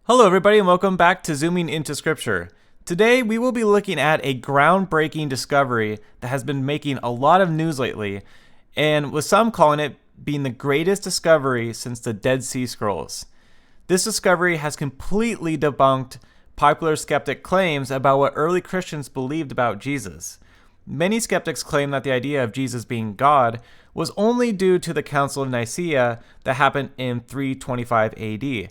Hello everybody and welcome back to Zooming into Scripture. Today we will be looking at a groundbreaking discovery that has been making a lot of news lately, and with some calling it being the greatest discovery since the Dead Sea Scrolls. This discovery has completely debunked popular skeptic claims about what early Christians believed about Jesus. Many skeptics claim that the idea of Jesus being God was only due to the Council of Nicaea that happened in 325 AD.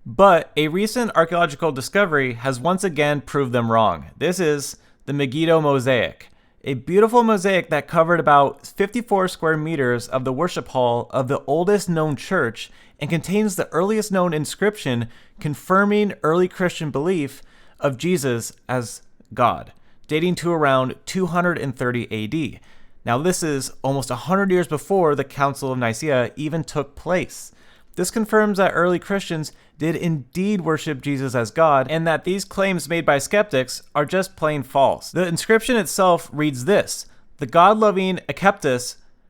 But a recent archaeological discovery has once again proved them wrong. This is the Megiddo Mosaic, a beautiful mosaic that covered about 54 square meters of the worship hall of the oldest known church and contains the earliest known inscription confirming early Christian belief of Jesus as God, dating to around 230 AD. Now this is almost 100 years before the Council of Nicaea even took place. This confirms that early Christians did indeed worship Jesus as God, and that these claims made by skeptics are just plain false. The inscription itself reads this: "The God-loving Skeptic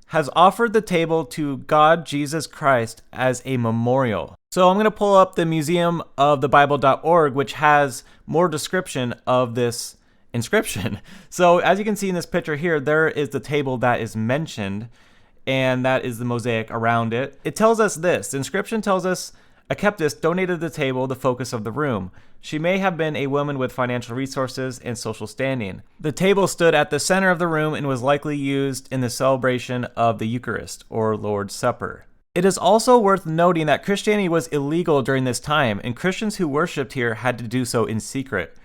has offered the table to God Jesus Christ as a memorial." So I'm going to pull up the Museum of the Bible.org, which has more description of this inscription. So as you can see in this picture here, there is the table that is mentioned, and that is the mosaic around it. It tells us this. The inscription tells us Skeptic donated the table the focus of the room. She may have been a woman with financial resources and social standing. The table stood at the center of the room and was likely used in the celebration of the Eucharist, or Lord's Supper. It is also worth noting that Christianity was illegal during this time, and Christians who worshipped here had to do so in secret.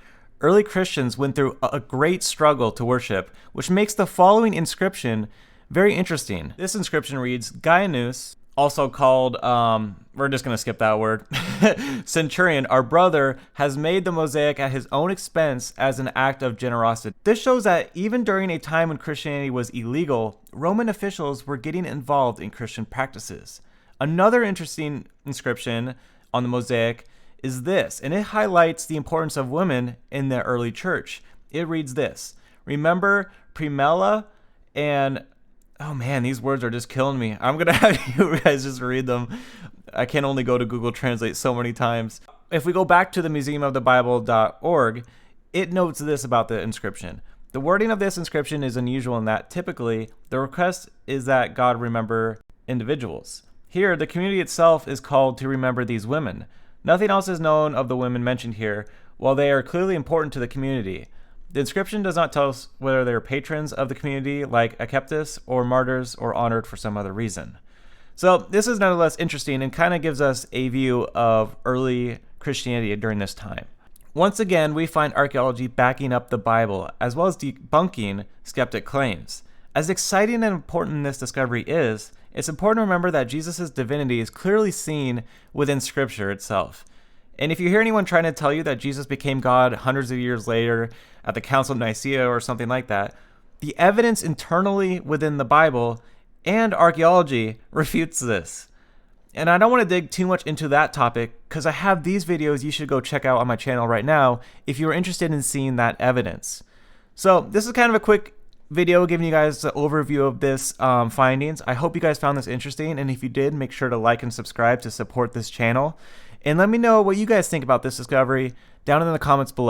Early Christians went through a great struggle to worship, which makes the following inscription very interesting. This inscription reads, "Gaius," also called, we're just going to skip that word, "Centurion, our brother, has made the mosaic at his own expense as an act of generosity." This shows that even during a time when Christianity was illegal, Roman officials were getting involved in Christian practices. Another interesting inscription on the mosaic is this, and it highlights the importance of women in the early church. It reads this: "Remember Primella and..." Oh man, these words are just killing me. I'm going to have you guys just read them. I can only go to Google Translate so many times. If we go back to the Museum of the Bible.org, it notes this about the inscription. "The wording of this inscription is unusual in that typically the request is that God remember individuals. Here, the community itself is called to remember these women. Nothing else is known of the women mentioned here, while they are clearly important to the community. The inscription does not tell us whether they are patrons of the community like Skeptic, or martyrs, or honored for some other reason." So this is nonetheless interesting and kind of gives us a view of early Christianity during this time. Once again, we find archaeology backing up the Bible as well as debunking skeptic claims. As exciting and important this discovery is, it's important to remember that Jesus' divinity is clearly seen within Scripture itself. And if you hear anyone trying to tell you that Jesus became God hundreds of years later at the Council of Nicaea or something like that, the evidence internally within the Bible and archaeology refutes this. And I don't want to dig too much into that topic because I have these videos you should go check out on my channel right now if you're interested in seeing that evidence. So this is kind of a quick video giving you guys an overview of this findings. I hope you guys found this interesting, and if you did, make sure to like and subscribe to support this channel. And let me know what you guys think about this discovery down in the comments below.